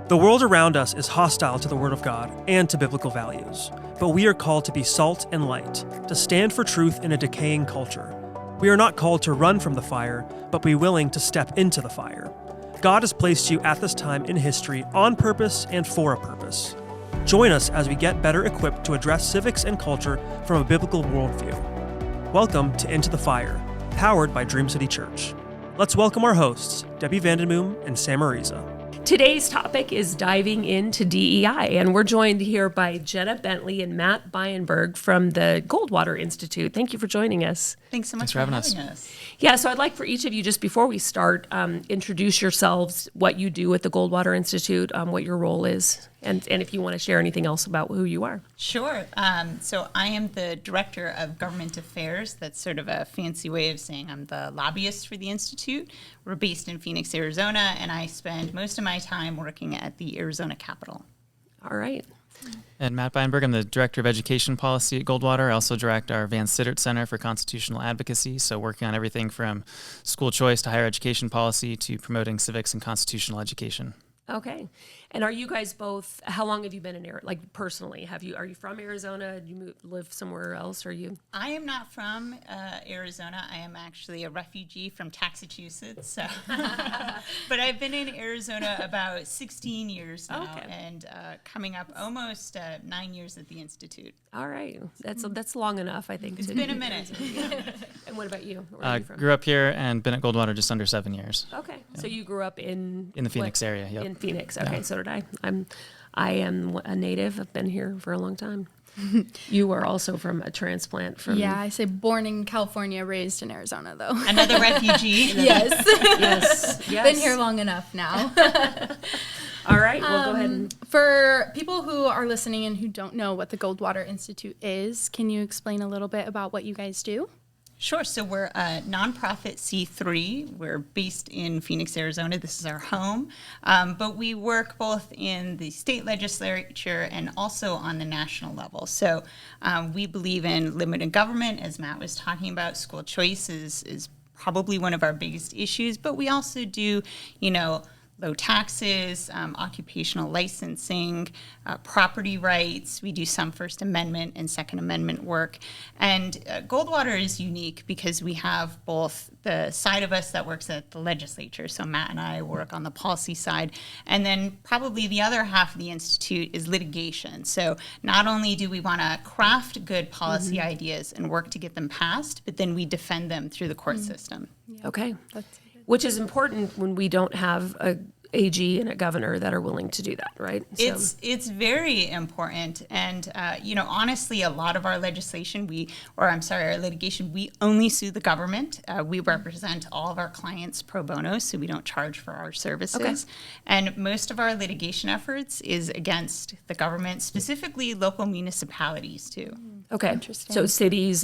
The world around us is hostile to the Word of God and to biblical values, but we are called to be salt and light, to stand for truth in a decaying culture. We are not called to run from the fire, but be willing to step into the fire. God has placed you at this time in history on purpose and for a purpose. Join us as we get better equipped to address civics and culture from a biblical worldview. Welcome to Into the Fire, powered by Dream City Church. Let's welcome our hosts, Debi and Sam. Today's topic is diving into DEI, and we're joined here by Jenna Bentley and Matt Beienburg from the Goldwater Institute. Thank you for joining us. Thanks so much for having us. Yeah, so I'd like for each of you, just before we start, introduce yourselves, what you do at the Goldwater Institute, what your role is, and if you want to share anything else about who you are. Sure. So I am the Director of Government Affairs. That's sort of a fancy way of saying I'm the lobbyist for the Institute. We're based in Phoenix, Arizona, and I spend most of my time working at the Arizona Capitol. All right. And Matt Beienburg, I'm the Director of Education Policy at Goldwater. I also direct our Van Sittert Center for Constitutional Advocacy, so working on everything from school choice to higher education policy to promoting civics and constitutional education. Okay. And are you guys both, how long have you been in Arizona, like personally? Are you from Arizona? Do you live somewhere else? Or you? I am not from Arizona. I am actually a refugee from Massachusetts. So. But I've been in Arizona about 16 years now, and coming up almost 9 years at the Institute. All right. That's long enough, I think. It's been a minute. And what about you? Where are you from? Grew up here and been at Goldwater just under 7 years. Okay. Yeah. So you grew up in the Phoenix area, yep. In Phoenix. Okay, yeah. So did I. I am a native. I've been here for a long time. You are also from a transplant from... Yeah, I say born in California, raised in Arizona, though. Another refugee. Yes. Been here long enough now. All right, we'll go ahead and... For people who are listening and who don't know what the Goldwater Institute is, can you explain a little bit about what you guys do? Sure. So we're a nonprofit C3. We're based in Phoenix, Arizona. This is our home. But we work both in the state legislature and also on the national level. So we believe in limited government, as Matt was talking about. School choice is probably one of our biggest issues. But we also do, low taxes, occupational licensing, property rights. We do some First Amendment and Second Amendment work. And Goldwater is unique because we have both the side of us that works at the legislature, so Matt and I work on the policy side, and then probably the other half of the Institute is litigation. So not only do we want to craft good policy ideas and work to get them passed, but then we defend them through the court system. Yeah. Okay. Which is important when we don't have a AG and a governor that are willing to do that, right? It's very important, and honestly, a lot of our litigation, we only sue the government. We represent all of our clients pro bono, so we don't charge for our services. Okay. And most of our litigation efforts is against the government, specifically local municipalities too. Okay, interesting. So cities,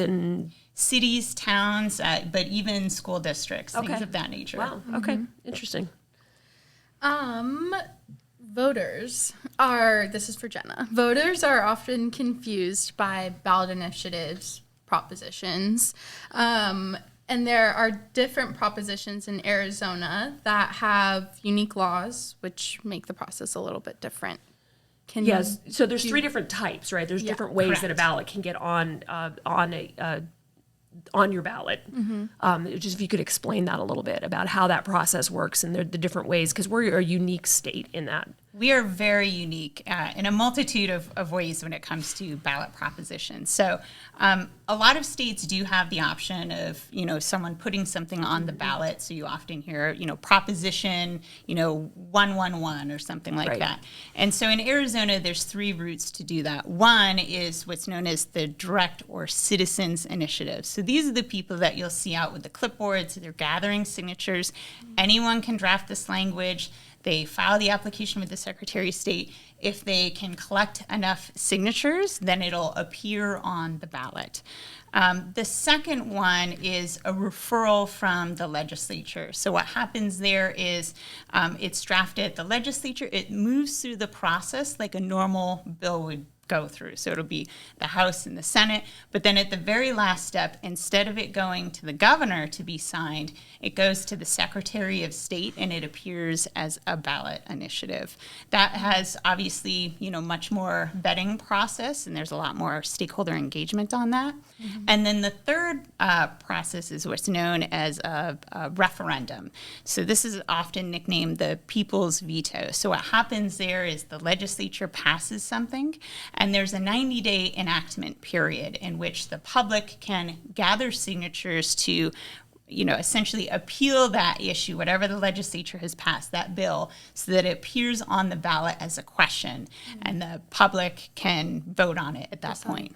towns, but even school districts, things of that nature. Wow. Okay. Interesting. This is for Jenna. Voters are often confused by ballot initiatives, propositions. And there are different propositions in Arizona that have unique laws, which make the process a little bit different. So there's three different types, right? There's different ways that a ballot can get on your ballot. Just if you could explain that a little bit about how that process works and the different ways, because we're a unique state in that. We are very unique in a multitude of ways when it comes to ballot propositions. So a lot of states do have the option of, someone putting something on the ballot. So you often hear, proposition, 111 or something like that. And so in Arizona, there's three routes to do that. One is what's known as the direct or citizens initiative. So these are the people that you'll see out with the clipboards. They're gathering signatures. Anyone can draft this language. They file the application with the Secretary of State. If they can collect enough signatures, then it'll appear on the ballot. The second one is a referral from the legislature. So what happens there is it's drafted at the legislature. It moves through the process like a normal bill would go through. So it'll be the House and the Senate, but then at the very last step, instead of it going to the governor to be signed, it goes to the Secretary of State and it appears as a ballot initiative. That has obviously, much more vetting process, and there's a lot more stakeholder engagement on that. Mm-hmm. And then the third process is what's known as a referendum. So this is often nicknamed the people's veto. So what happens there is the legislature passes something, and there's a 90-day enactment period in which the public can gather signatures to, essentially appeal that issue, whatever the legislature has passed, that bill, so that it appears on the ballot as a question, and the public can vote on it at that point.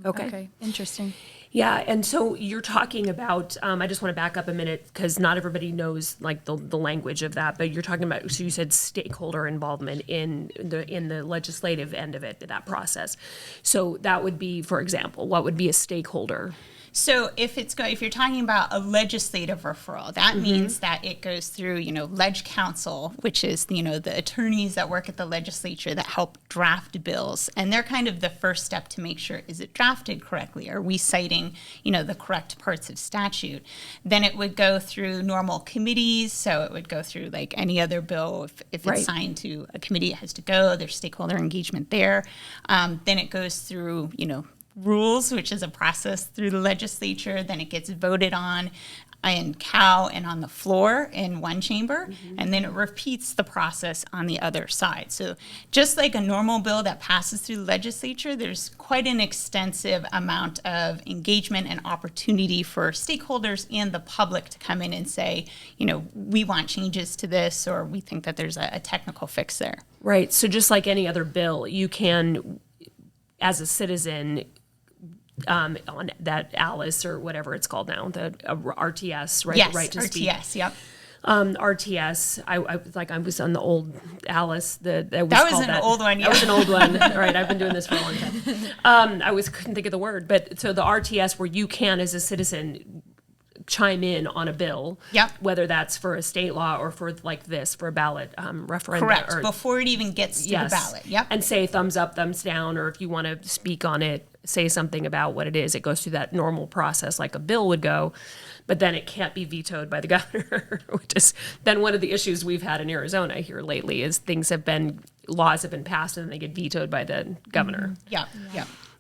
Okay. Interesting. Yeah, and so you're talking about, I just want to back up a minute because not everybody knows like the language of that, but you're talking about, so you said stakeholder involvement in the legislative end of it, that process. So that would be, for example, what would be a stakeholder? So if you're talking about a legislative referral, that means that it goes through, Leg Council, which is, the attorneys that work at the legislature that help draft bills. And they're kind of the first step to make sure, is it drafted correctly? Are we citing, the correct parts of statute? Then it would go through normal committees. So it would go through like any other bill. If it's signed to a committee, it has to go. There's stakeholder engagement there. Then it goes through, rules, which is a process through the legislature. Then it gets voted on in Cal and on the floor in one chamber, and then it repeats the process on the other side. So just like a normal bill that passes through the legislature, there's quite an extensive amount of engagement and opportunity for stakeholders and the public to come in and say, we want changes to this, or we think that there's a technical fix there. Right. So just like any other bill, you can, as a citizen, on that Alice or whatever it's called now, the RTS, right? Yes, right to speak. RTS, yep. RTS. I was on the old Alice. That was an old one. Yeah. That was an old one. All right, I've been doing this for a long time. I couldn't think of the word, but so the RTS, where you can, as a citizen, chime in on a bill, whether that's for a state law or for for a ballot referendum. Correct. Before it even gets to the ballot. Yep. And say thumbs up, thumbs down, or if you want to speak on it, say something about what it is. It goes through that normal process like a bill would go, but then it can't be vetoed by the governor, which has been one of the issues we've had in Arizona here lately, is laws have been passed and then they get vetoed by the governor. Yeah.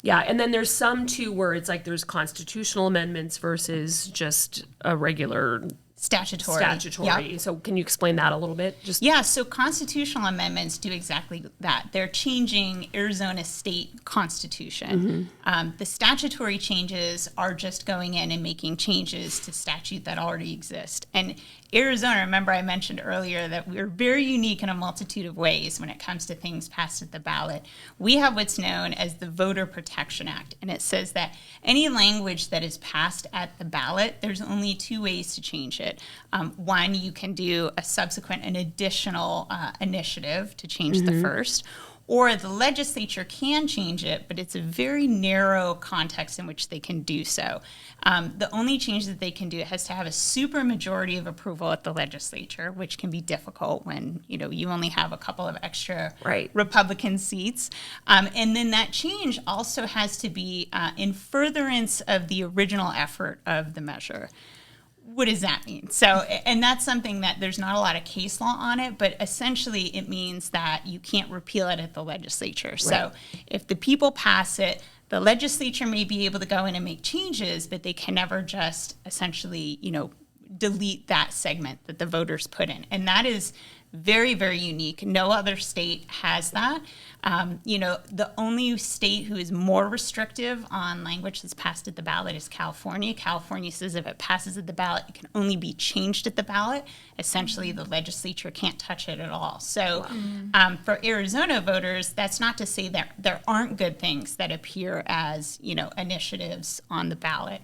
Yeah, and then there's some too where it's like there's constitutional amendments versus just a regular statutory. Yep. So can you explain that a little bit? So constitutional amendments do exactly that. They're changing Arizona's state constitution. The statutory changes are just going in and making changes to statute that already exist. And Arizona, remember I mentioned earlier that we're very unique in a multitude of ways when it comes to things passed at the ballot. We have what's known as the Voter Protection Act, and it says that any language that is passed at the ballot, there's only two ways to change it. One, you can do an additional initiative to change the first, or the legislature can change it, but it's a very narrow context in which they can do so. The only change that they can do, it has to have a supermajority of approval at the legislature, which can be difficult when you only have a couple of extra Republican seats. And then that change also has to be in furtherance of the original effort of the measure. What does that mean? So, and that's something that there's not a lot of case law on it, but essentially it means that you can't repeal it at the legislature. Right. So if the people pass it, the legislature may be able to go in and make changes, but they can never just essentially, delete that segment that the voters put in. And that is very, very unique. No other state has that. The only state who is more restrictive on language that's passed at the ballot is California. California says if it passes at the ballot, it can only be changed at the ballot. Essentially, the legislature can't touch it at all. So for Arizona voters, that's not to say that there aren't good things that appear as, initiatives on the ballot.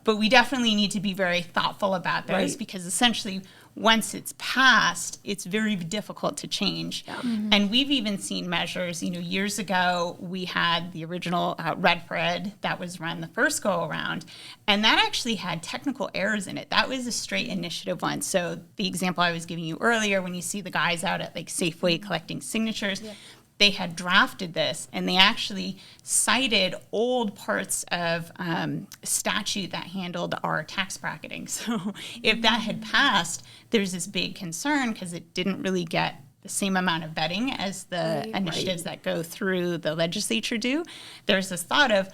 But we definitely need to be very thoughtful about those because essentially once it's passed, it's very difficult to change. Yeah. And we've even seen measures, years ago, we had the original Red for Ed that was run the first go around, and that actually had technical errors in it. That was a straight initiative one. So the example I was giving you earlier, when you see the guys out at like Safeway collecting signatures, they had drafted this, and they actually cited old parts of statute that handled our tax bracketing. So if that had passed, there's this big concern because it didn't really get the same amount of vetting as the initiatives that go through the legislature do. There's this thought of,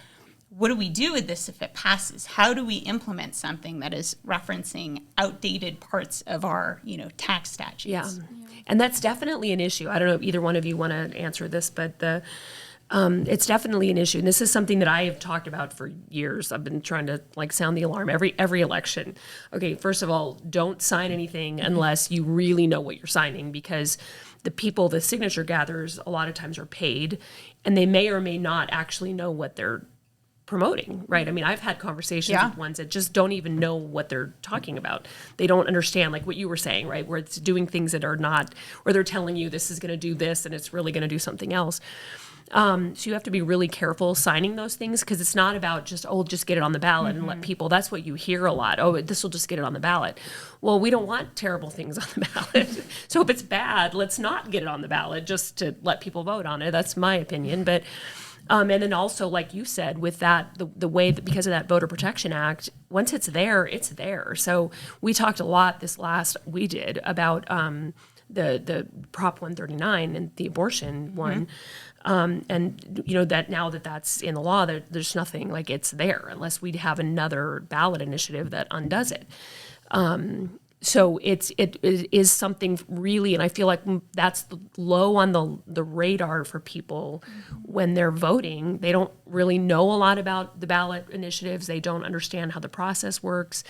what do we do with this if it passes? How do we implement something that is referencing outdated parts of our, tax statutes? Yeah. And that's definitely an issue. I don't know if either one of you want to answer this, but it's definitely an issue. And this is something that I have talked about for years. I've been trying to sound the alarm every election. Okay, first of all, don't sign anything unless you really know what you're signing, because the signature gatherers, a lot of times are paid, and they may or may not actually know what they're promoting, right? I mean, I've had conversations with ones that just don't even know what they're talking about. They don't understand, like what you were saying, right? Where it's doing things that are not, or they're telling you this is going to do this and it's really going to do something else. So you have to be really careful signing those things, because it's not about just get it on the ballot and let people, that's what you hear a lot. Oh, this will just get it on the ballot. Well, we don't want terrible things on the ballot. So if it's bad, let's not get it on the ballot just to let people vote on it. That's my opinion. But and then also, like you said, with that, the way that because of that Voter Protection Act, once it's there, it's there. So we talked a lot we did about the Prop 139 and the abortion one. And that now that that's in the law, there's nothing, like, it's there unless we have another ballot initiative that undoes it. So it is something really, and I feel like that's low on the radar for people when they're voting. They don't really know a lot about the ballot initiatives. They don't understand how the process works.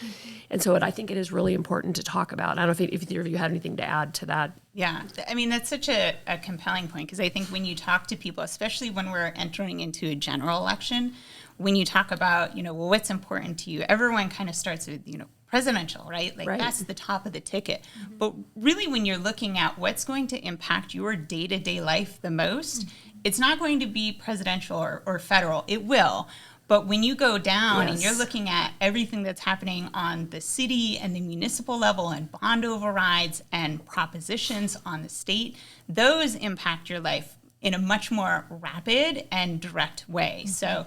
And so I think it is really important to talk about. I don't know if either of you had anything to add to that. Yeah, I mean, that's such a compelling point, because I think when you talk to people, especially when we're entering into a general election, when you talk about, what's important to you, everyone kind of starts with, presidential, right? Like, that's the top of the ticket. But really, when you're looking at what's going to impact your day-to-day life the most, it's not going to be presidential or federal. It will. But when you go down and you're looking at everything that's happening on the city and the municipal level and bond overrides and propositions on the state, those impact your life in a much more rapid and direct way. So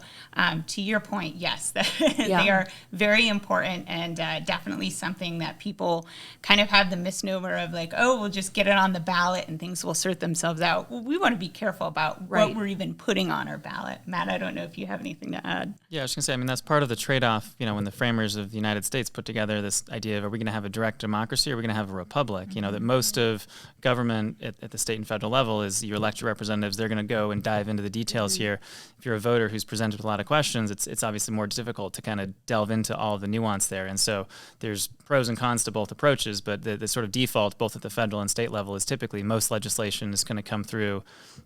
to your point, yes, they are very important, and definitely something that people kind of have the misnomer of, like, oh, we'll just get it on the ballot and things will sort themselves out. Well, we want to be careful about what we're even putting on our ballot. Matt, I don't know if you have anything to add. Yeah, I was going to say, I mean, that's part of the trade-off, when the framers of the United States put together this idea of, are we going to have a direct democracy or are we going to have a republic? That most of government at the state and federal level is you elect your representatives. They're going to go and dive into the details here. If you're a voter who's presented with a lot of questions, it's obviously more difficult to kind of delve into all the nuance there. And so there's pros and cons to both approaches, but the sort of default, both at the federal and state level, is typically most legislation is going to come through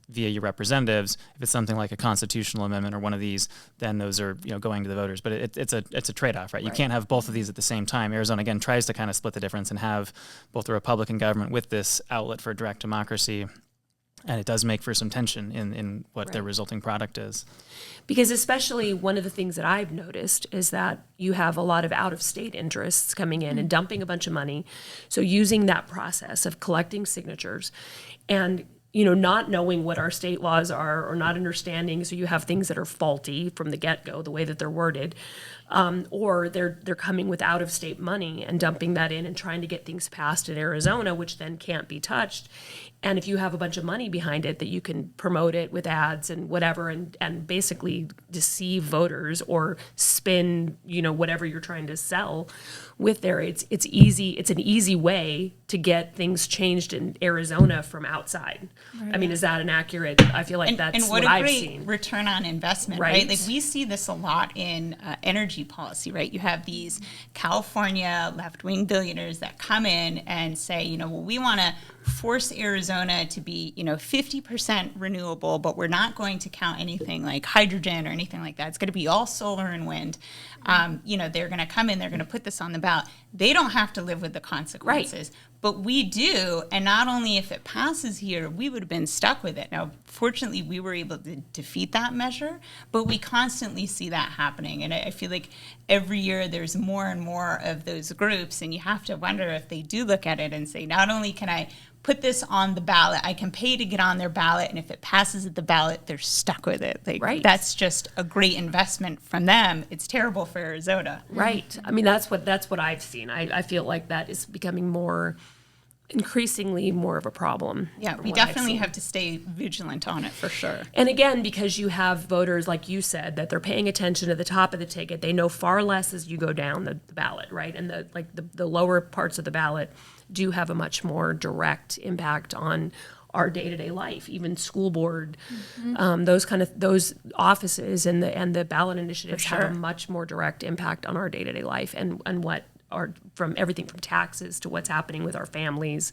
via your representatives. If it's something like a constitutional amendment or one of these, then those are going to the voters. But it's a trade-off, right? You can't have both of these at the same time. Arizona, again, tries to kind of split the difference and have both the Republican government with this outlet for direct democracy, and it does make for some tension in what the resulting product is. Because especially one of the things that I've noticed is that you have a lot of out-of-state interests coming in and dumping a bunch of money. So using that process of collecting signatures and not knowing what our state laws are or not understanding, so you have things that are faulty from the get-go, the way that they're worded, or they're coming with out-of-state money and dumping that in and trying to get things passed in Arizona, which then can't be touched. And if you have a bunch of money behind it that you can promote it with ads and whatever and basically deceive voters or spin, whatever you're trying to sell with there, it's easy. It's an easy way to get things changed in Arizona from outside. Right. I mean, is that an accurate? I feel like that's what I've seen. And what a great return on investment, right? Like, we see this a lot in energy policy, right? You have these California left-wing billionaires that come in and say, well, we want to force Arizona to be, 50% renewable, but we're not going to count anything like hydrogen or anything like that. It's going to be all solar and wind. They're going to come in, they're going to put this on the ballot. They don't have to live with the consequences. Right. But we do, and not only if it passes here, we would have been stuck with it. Now, fortunately, we were able to defeat that measure, but we constantly see that happening. And I feel like every year there's more and more of those groups, and you have to wonder if they do look at it and say, not only can I put this on the ballot, I can pay to get on their ballot, and if it passes at the ballot, they're stuck with it. Right. That's just a great investment from them. It's terrible for Arizona. Right. I mean, that's what I've seen. I feel like that is becoming increasingly more of a problem. Yeah, we definitely have to stay vigilant on it for sure. And again, because you have voters, like you said, that they're paying attention to the top of the ticket. They know far less as you go down the ballot, right? And the lower parts of the ballot do have a much more direct impact on our day-to-day life. Even school board, those offices and the ballot initiatives have a much more direct impact on our day-to-day life and what are from everything from taxes to what's happening with our families,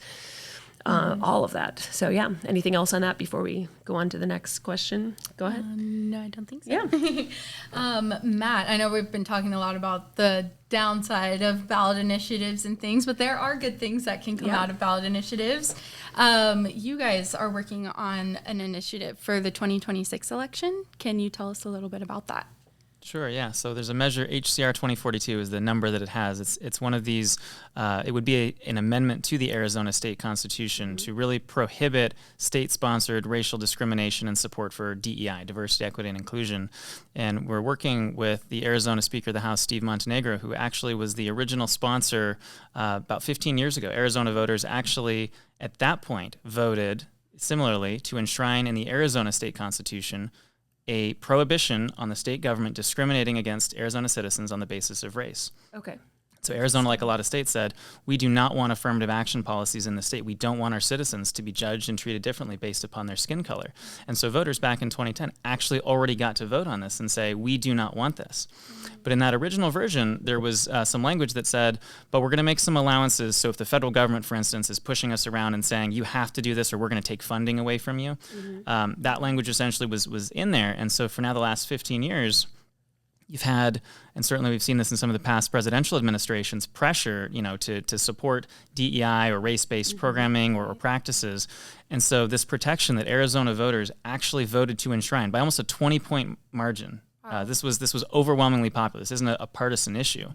all of that. So yeah, anything else on that before we go on to the next question? Go ahead. No, I don't think so. Yeah. Matt, I know we've been talking a lot about the downside of ballot initiatives and things, but there are good things that can come out of ballot initiatives. You guys are working on an initiative for the 2026 election. Can you tell us a little bit about that? Sure, yeah. So there's a measure, HCR 2042 is the number that it has. It's one of these, it would be an amendment to the Arizona state constitution to really prohibit state-sponsored racial discrimination and support for DEI, diversity, equity, and inclusion. And we're working with the Arizona Speaker of the House, Steve Montenegro, who actually was the original sponsor about 15 years ago. Arizona voters actually, at that point, voted similarly to enshrine in the Arizona state constitution a prohibition on the state government discriminating against Arizona citizens on the basis of race. Okay. So Arizona, like a lot of states, said, we do not want affirmative action policies in the state. We don't want our citizens to be judged and treated differently based upon their skin color. And so voters back in 2010 actually already got to vote on this and say, we do not want this. But in that original version, there was some language that said, but we're going to make some allowances. So if the federal government, for instance, is pushing us around and saying, you have to do this or we're going to take funding away from you, that language essentially was in there. And so for now, the last 15 years, you've had, and certainly we've seen this in some of the past presidential administrations, pressure, to support DEI or race-based programming or practices. And so this protection that Arizona voters actually voted to enshrine by almost a 20-point margin. This was overwhelmingly popular. This isn't a partisan issue.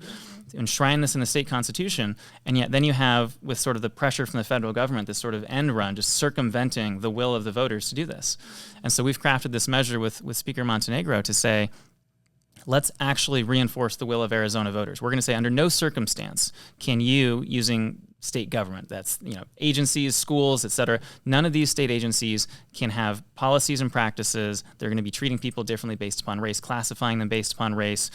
To enshrine this in the state constitution, and yet then you have, with sort of the pressure from the federal government, this sort of end run, just circumventing the will of the voters to do this. And so we've crafted this measure with Speaker Montenegro to say, let's actually reinforce the will of Arizona voters. We're going to say under no circumstance can you, using state government, that's agencies, schools, et cetera, none of these state agencies can have policies and practices. They're going to be treating people differently based upon race, classifying them based upon race,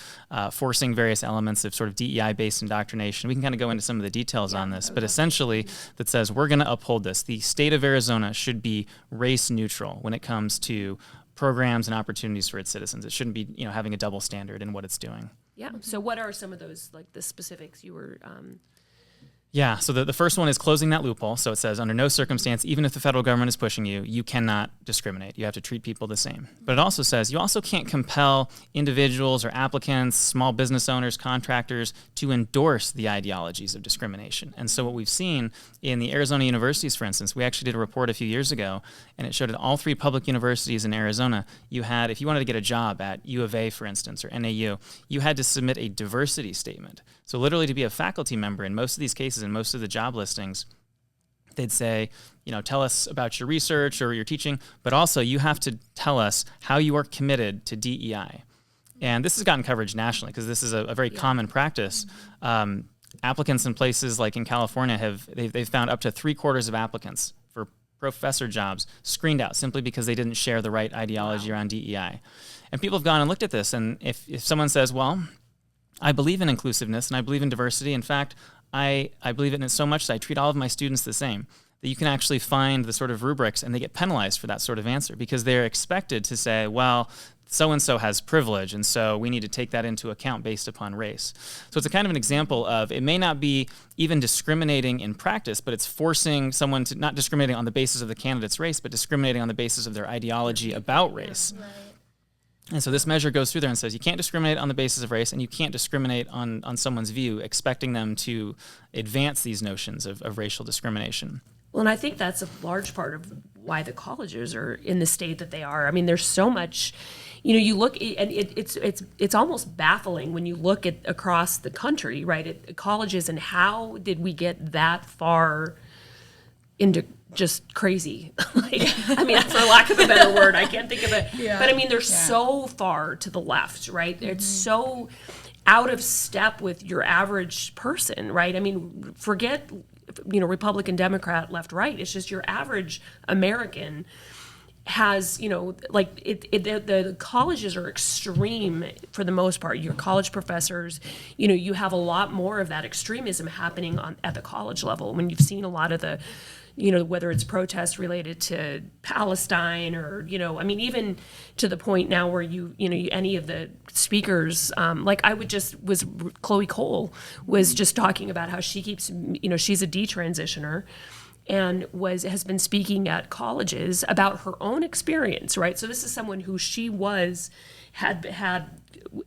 forcing various elements of sort of DEI-based indoctrination. We can kind of go into some of the details on this, but essentially that says we're going to uphold this. The state of Arizona should be race neutral when it comes to programs and opportunities for its citizens. It shouldn't be, having a double standard in what it's doing. Yeah. So what are some of those, like the specifics you were... Yeah, so the first one is closing that loophole. So it says under no circumstance, even if the federal government is pushing you, you cannot discriminate. You have to treat people the same. But it also says you also can't compel individuals or applicants, small business owners, contractors to endorse the ideologies of discrimination. And so what we've seen in the Arizona universities, for instance, we actually did a report a few years ago, and it showed at all three public universities in Arizona, you had, if you wanted to get a job at U of A, for instance, or NAU, you had to submit a diversity statement. So literally to be a faculty member in most of these cases and most of the job listings, they'd say, tell us about your research or your teaching, but also you have to tell us how you are committed to DEI. And this has gotten coverage nationally because this is a very common practice. Applicants in places like in California they've found up to 3/4 of applicants for professor jobs screened out simply because they didn't share the right ideology around DEI. And people have gone and looked at this, and if someone says, well, I believe in inclusiveness and I believe in diversity. In fact, I believe in it so much that I treat all of my students the same. that you can actually find the sort of rubrics, and they get penalized for that sort of answer because they're expected to say, well, so-and-so has privilege, and so we need to take that into account based upon race. So it's a kind of an example of, it may not be even discriminating in practice, but it's forcing someone to not discriminating on the basis of the candidate's race, but discriminating on the basis of their ideology about race. Right. And so this measure goes through there and says you can't discriminate on the basis of race, and you can't discriminate on someone's view, expecting them to advance these notions of racial discrimination. Well, and I think that's a large part of why the colleges are in the state that they are. I mean, there's so much, you look, and it's almost baffling when you look at across the country, right, at colleges, and how did we get that far into just crazy? I mean, for lack of a better word, I can't think of it. Yeah. But I mean, they're so far to the left, right? Mm-hmm. It's so out of step with your average person, right? I mean, forget, Republican, Democrat, left, right. It's just your average American has, the colleges are extreme for the most part. Your college professors, you have a lot more of that extremism happening at the college level when you've seen a lot of the, whether it's protests related to Palestine or, even to the point now where any of the speakers, Chloe Cole was just talking about how she keeps, she's a detransitioner and has been speaking at colleges about her own experience, right? So this is someone who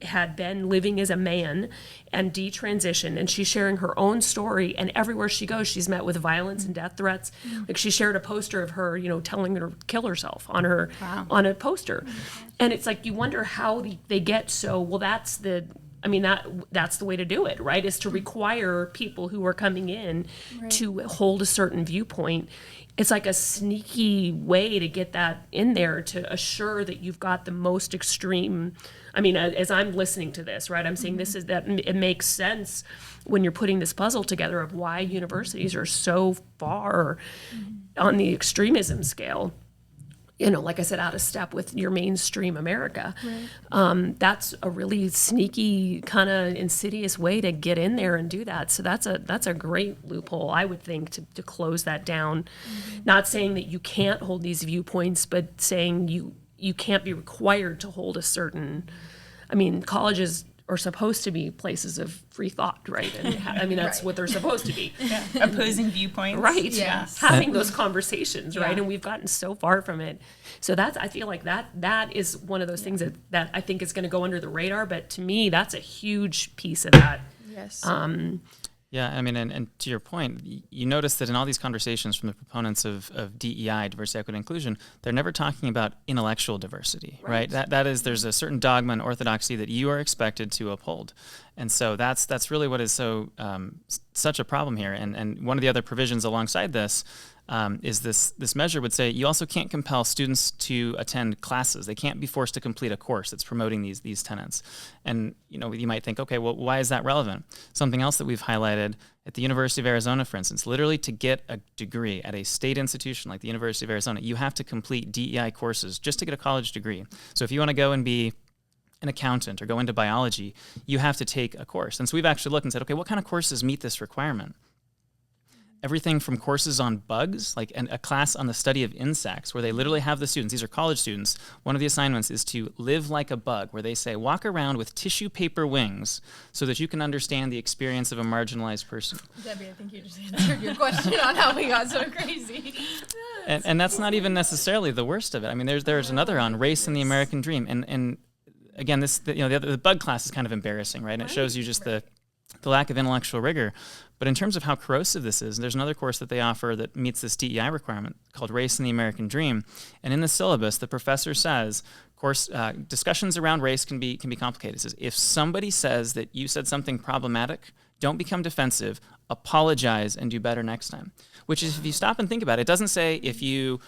had been living as a man and detransitioned, and she's sharing her own story, and everywhere she goes she's met with violence and death threats. Like, she shared a poster of her telling her to kill herself on a poster. And it's like, you wonder how they get so, well, that's the way to do it, right? Is to require people who are coming in to hold a certain viewpoint. It's like a sneaky way to get that in there to assure that you've got the most extreme. I mean, as I'm listening to this, right, I'm saying it makes sense when you're putting this puzzle together of why universities are so far on the extremism scale. Like I said, out of step with your mainstream America. Right. That's a really sneaky, kind of insidious way to get in there and do that. So that's a great loophole, I would think, to close that down. Mm-hmm. Not saying that you can't hold these viewpoints, but saying you can't be required to hold a certain. I mean, colleges are supposed to be places of free thought, right? And that's what they're supposed to be. Yeah. Opposing viewpoints. Right. Yes. Having those conversations, right? And we've gotten so far from it. So I feel like that is one of those things that I think is going to go under the radar, but to me, that's a huge piece of that. Yes. Yeah, I mean, and to your point, you notice that in all these conversations from the proponents of DEI, diversity, equity, inclusion, they're never talking about intellectual diversity, right? That is, there's a certain dogma and orthodoxy that you are expected to uphold. And so that's really what is so such a problem here. And one of the other provisions alongside this is this measure would say you also can't compel students to attend classes. They can't be forced to complete a course that's promoting these tenets. And you might think, okay, well, why is that relevant? Something else that we've highlighted at the University of Arizona, for instance, literally to get a degree at a state institution like the University of Arizona, you have to complete DEI courses just to get a college degree. So if you want to go and be an accountant or go into biology, you have to take a course. And so we've actually looked and said, okay, what kind of courses meet this requirement? Everything from courses on bugs, like a class on the study of insects, where they literally have the students, these are college students, one of the assignments is to live like a bug, where they say, walk around with tissue paper wings so that you can understand the experience of a marginalized person. Debbie, I think you just answered your question on how we got so crazy. And that's not even necessarily the worst of it. I mean, there's another on race and the American dream. And again, the bug class is kind of embarrassing, right? And it shows you just the lack of intellectual rigor. But in terms of how corrosive this is, there's another course that they offer that meets this DEI requirement called Race and the American Dream. And in the syllabus, the professor says, discussions around race can be complicated. It says, if somebody says that you said something problematic, don't become defensive, apologize, and do better next time. Which is, if you stop and think about it, it doesn't say if you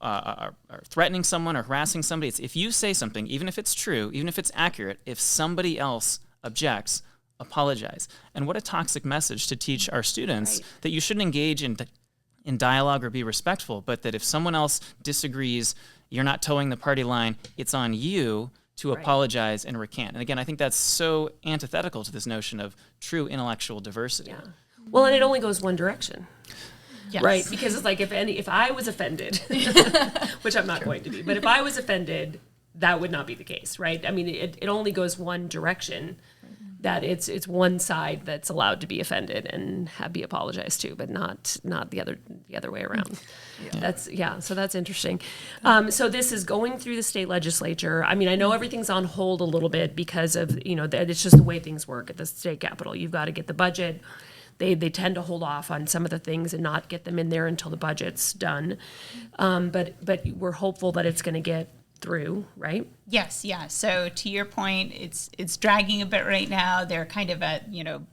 are threatening someone or harassing somebody. It's if you say something, even if it's true, even if it's accurate, if somebody else objects, apologize. And what a toxic message to teach our students that you shouldn't engage in dialogue or be respectful, but that if someone else disagrees, you're not towing the party line, it's on you to apologize and recant. And again, I think that's so antithetical to this notion of true intellectual diversity. Yeah. Well, and it only goes one direction. Yes. right? Because it's like if I was offended, which I'm not going to be, but if I was offended, that would not be the case, right? I mean, it only goes one direction. That it's one side that's allowed to be offended and be apologized to, but not the other way around. So that's interesting. So this is going through the state legislature. I mean, I know everything's on hold a little bit because of it's just the way things work at the state capitol. You've got to get the budget. They tend to hold off on some of the things and not get them in there until the budget's done. But we're hopeful that it's going to get through, right? Yes, yeah. So to your point, it's dragging a bit right now. They're kind of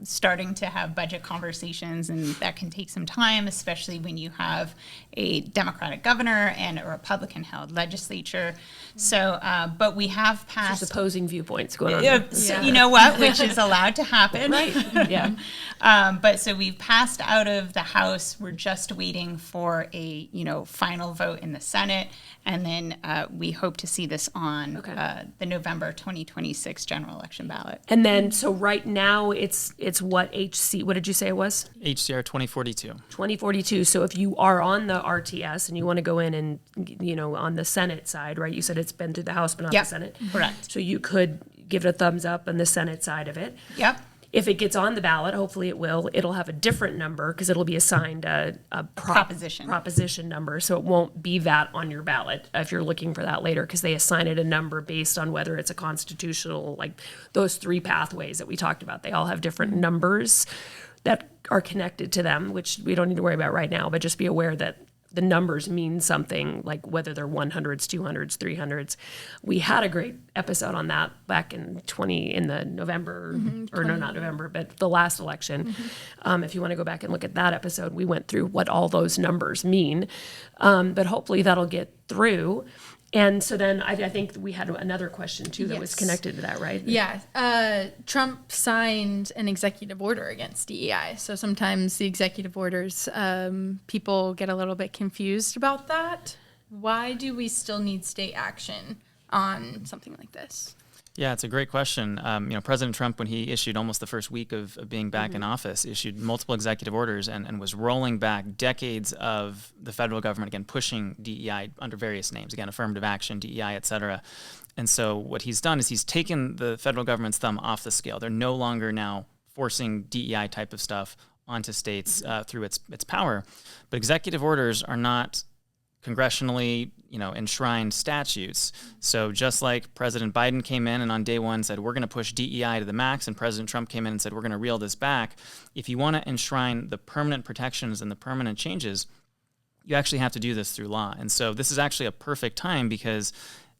starting to have budget conversations, and that can take some time, especially when you have a Democratic governor and a Republican-held legislature. So, but we have passed Just opposing viewpoints going on. So, you know what, which is allowed to happen. Right. Yeah. But so we've passed out of the House. We're just waiting for a final vote in the Senate, and then we hope to see this on the November 2026 general election ballot. And then, so right now it's what did you say it was? HCR 2042. 2042. So if you are on the RTS and you want to go in and, on the Senate side, right? You said it's been through the House, but not the Senate. Correct. So you could give it a thumbs up on the Senate side of it. Yep. If it gets on the ballot, hopefully it will, it'll have a different number because it'll be assigned a proposition number. So it won't be that on your ballot if you're looking for that later, because they assign it a number based on whether it's a constitutional, like those three pathways that we talked about. They all have different numbers that are connected to them, which we don't need to worry about right now, but just be aware that the numbers mean something, like whether they're 100s, 200s, 300s. We had a great episode on that back in the November, or no, not November, but the last election. If you want to go back and look at that episode, we went through what all those numbers mean. But hopefully that'll get through. And so then I think we had another question too that was connected to that, right? Yeah. Trump signed an executive order against DEI. So sometimes the executive orders, people get a little bit confused about that. Why do we still need state action on something like this? Yeah, it's a great question. President Trump, when he issued almost the first week of being back in office, issued multiple executive orders and was rolling back decades of the federal government, again, pushing DEI under various names, again, affirmative action, DEI, et cetera. And so what he's done is he's taken the federal government's thumb off the scale. They're no longer now forcing DEI type of stuff onto states through its power. But executive orders are not congressionally, enshrined statutes. So just like President Biden came in and on day one said, we're going to push DEI to the max, and President Trump came in and said, we're going to reel this back. If you want to enshrine the permanent protections and the permanent changes, you actually have to do this through law. And so this is actually a perfect time, because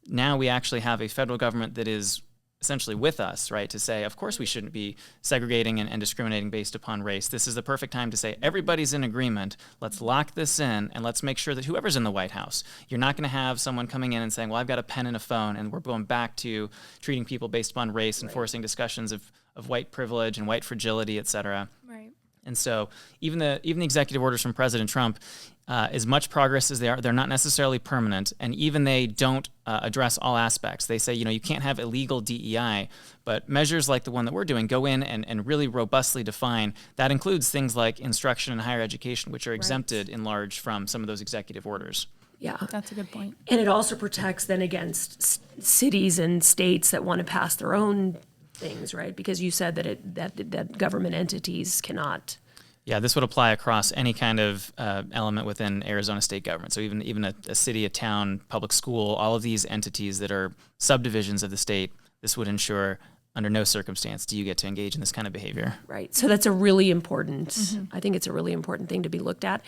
now we actually have a federal government that is essentially with us, right, to say, of course we shouldn't be segregating and discriminating based upon race. This is the perfect time to say, everybody's in agreement, let's lock this in, and let's make sure that whoever's in the White House, you're not going to have someone coming in and saying, well, I've got a pen and a phone, and we're going back to treating people based upon race and forcing discussions of white privilege and white fragility, et cetera. Right. And so even the executive orders from President Trump, as much progress as they are, they're not necessarily permanent, and even they don't address all aspects. They say, you can't have illegal DEI, but measures like the one that we're doing go in and really robustly define. That includes things like instruction and higher education, which are exempted in large from some of those executive orders. Yeah. That's a good point. And it also protects then against cities and states that want to pass their own things, right? Because you said that government entities cannot. Yeah, this would apply across any kind of element within Arizona state government. So even a city, a town, public school, all of these entities that are subdivisions of the state, this would ensure under no circumstance do you get to engage in this kind of behavior. Right. So that's a really important, I think it's a really important thing to be looked at.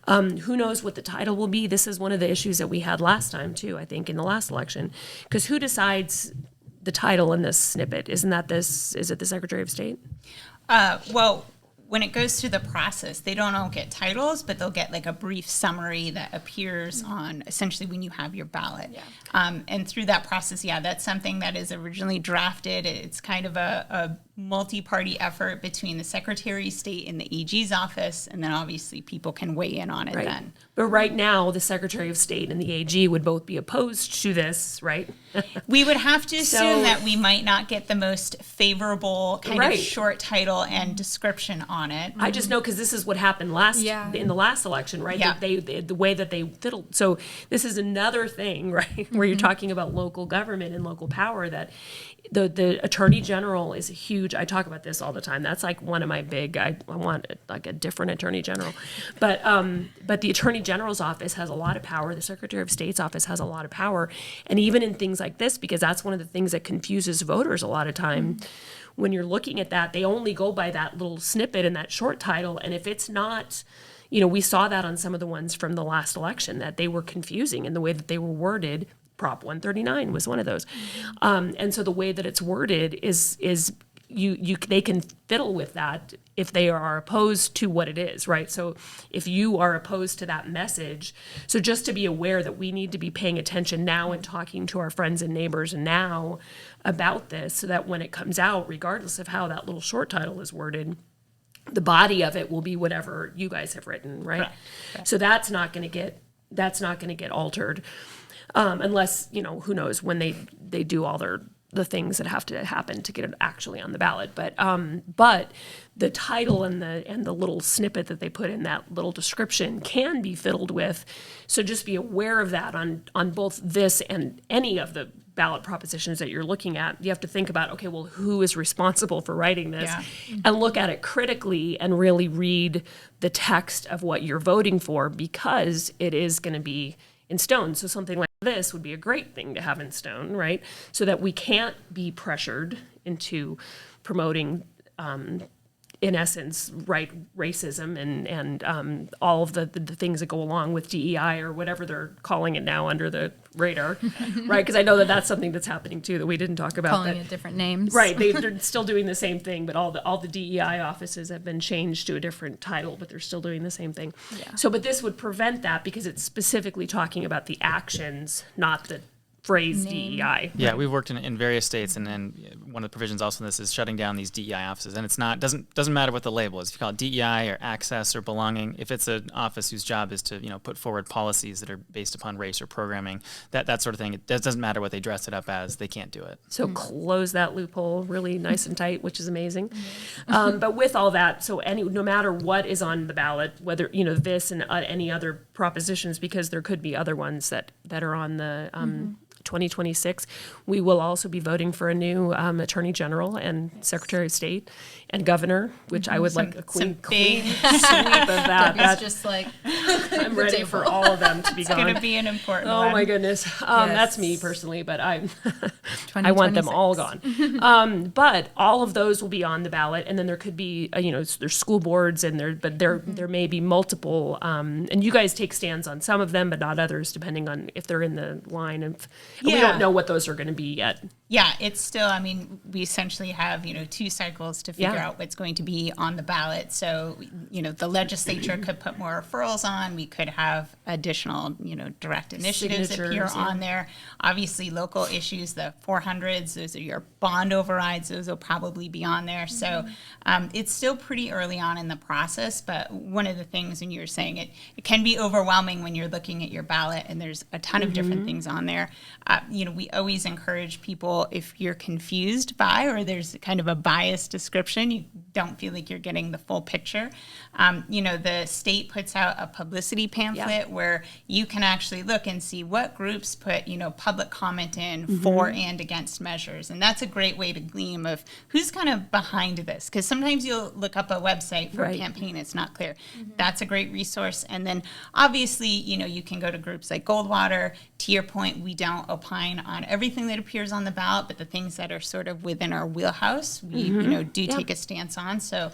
Who knows what the title will be? This is one of the issues that we had last time too, I think, in the last election. Because who decides the title in this snippet? Is it the Secretary of State? Well, when it goes through the process, they don't all get titles, but they'll get like a brief summary that appears on essentially when you have your ballot. Yeah. And through that process, that's something that is originally drafted. It's kind of a multi-party effort between the Secretary of State and the AG's office, and then obviously people can weigh in on it then. But right now, the Secretary of State and the AG would both be opposed to this, right? We would have to assume So- that we might not get the most favorable kind Right. of short title and description on it. I just know because this is what happened in the last election, right? Yeah. They the way that they fiddled. So this is another thing, right, where you're talking about local government and local power. That the Attorney General is huge. I talk about this all the time. That's like one of my big. I want like a different Attorney General, but the Attorney General's office has a lot of power. The Secretary of State's office has a lot of power, and even in things like this, because that's one of the things that confuses voters a lot of time. When you're looking at that, they only go by that little snippet and that short title, and if it's not, we saw that on some of the ones from the last election, that they were confusing in the way that they were worded. Prop 139 was one of those. And so the way that it's worded is they can fiddle with that if they are opposed to what it is, right? So if you are opposed to that message, so just to be aware that we need to be paying attention now and talking to our friends and neighbors now about this, so that when it comes out, regardless of how that little short title is worded, the body of it will be whatever you guys have written, right? So that's not going to get altered. Unless, who knows when they do all the things that have to happen to get it actually on the ballot. But the title and the little snippet that they put in that little description can be fiddled with. So just be aware of that on both this and any of the ballot propositions that you're looking at. You have to think about, okay, well, who is responsible for writing this? Yeah. And look at it critically and really read the text of what you're voting for, because it is going to be in stone. So something like this would be a great thing to have in stone, right? So that we can't be pressured into promoting, in essence, racism and all of the things that go along with DEI or whatever they're calling it now under the radar, right? Because I know that that's something that's happening too that we didn't talk about. Calling it different names. Right, they're still doing the same thing, but all the DEI offices have been changed to a different title, but they're still doing the same thing. Yeah. So, but this would prevent that because it's specifically talking about the actions, not the phrase Name. DEI. Yeah, we've worked in various states, and then one of the provisions also in this is shutting down these DEI offices. And it's not doesn't matter what the label is. If you call it DEI or access or belonging, if it's an office whose job is to put forward policies that are based upon race or programming, that sort of thing, it doesn't matter what they dress it up as, they can't do it. So close that loophole really nice and tight, which is amazing. But with all that, so no matter what is on the ballot, whether this and any other propositions, because there could be other ones that are on the 2026, we will also be voting for a new Attorney General and Secretary of State and Governor, which I would like a clean big sweep of that. It's That's just like I'm ready for all of them to be It's gone. going to be an important Oh one. my goodness, that's me personally, but I want them all gone. 2026. But all of those will be on the ballot, and then there could be there's school boards and there may be multiple, and you guys take stands on some of them, but not others, depending on if they're in the line of. And we Yeah. don't know what those are going to be yet. Yeah, it's still, we essentially have, 2 cycles to figure Yeah. out what's going to be on the ballot. So, the legislature could put more referrals on. We could have additional, direct initiatives appear Signatures, yeah. on there. Obviously, local issues, the 400s, those are your bond overrides. Those will probably be on there. So it's still pretty early on in the process. But one of the things, when you were saying it can be overwhelming when you're looking at your ballot and there's a ton of different things on there. We always encourage people, if you're confused by or there's kind of a biased description, you don't feel like you're getting the full picture. The state puts out a publicity pamphlet where you can actually look and see what groups put, public comment in for and against measures. And that's a great way to glean of who's kind of behind this. Because sometimes you'll look up a website for a campaign, it's not clear. That's a great resource. And then obviously, you can go to groups like Goldwater. To your point, we don't opine on everything that appears on the ballot, but the things that are sort of within our wheelhouse, we do take a stance on. So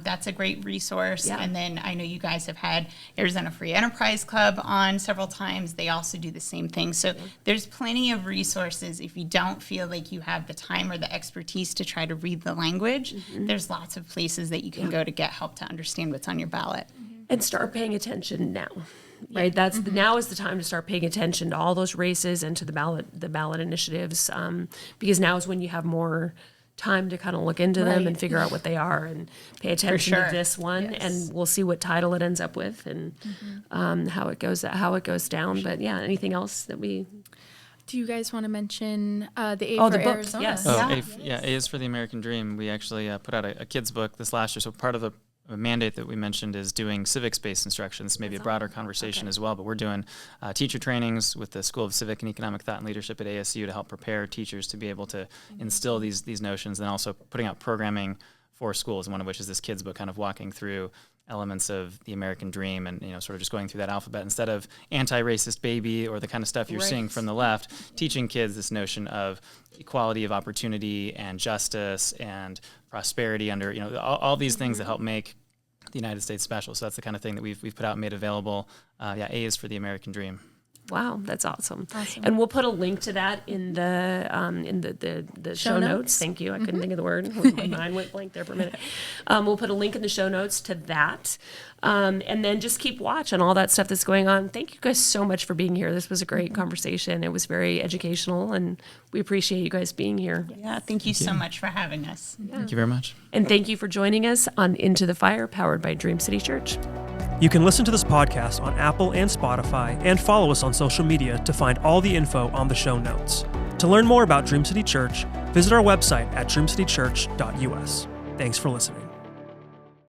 that's a great resource. Yeah. And then I know you guys have had Arizona Free Enterprise Club on several times. They also do the same thing. So there's plenty of resources. If you don't feel like you have the time or the expertise to try to read the language, there's lots of places that you can go to get help to understand what's on your ballot. And start paying attention now. Right, now is the time to start paying attention to all those races and to the ballot initiatives, because now is when you have more time to kind of look into them Right. and figure out what they are and pay attention sure. to this one, Yes. and we'll see what title it ends up with and how it goes down. But yeah, anything else that we? Do you guys want to mention the A Oh, for the book, Arizona? yes. Oh, Yeah. A is for the American Dream. We actually put out a kid's book this last year. So part of the mandate that we mentioned is doing civics-based instruction. This may be a broader conversation as well, but we're doing teacher trainings with the School of Civic and Economic Thought and Leadership at ASU to help prepare teachers to be able to instill these notions, and also putting out programming for schools, one of which is this kid's book, kind of walking through elements of the American dream and, sort of just going through that alphabet instead of anti-racist baby or the kind of stuff you're seeing from the left, teaching kids this notion of equality of opportunity and justice and prosperity under, all these things that help make the United States special. So that's the kind of thing that we've put out and made available. A is for the American dream. Wow, that's awesome. And we'll put a link to that in the show notes. Thank you. I couldn't think of the word. My mind went blank there for a minute. We'll put a link in the show notes to that. And then just keep watch on all that stuff that's going on. Thank you guys so much for being here. This was a great conversation. It was very educational, and we appreciate you guys being here. Yeah, thank you so much for having us. Thank you very much. And thank you for joining us on Into the Fire, powered by Dream City Church. You can listen to this podcast on Apple and Spotify, and follow us on social media to find all the info on the show notes. To learn more about Dream City Church, visit our website at dreamcitychurch.us. Thanks for listening.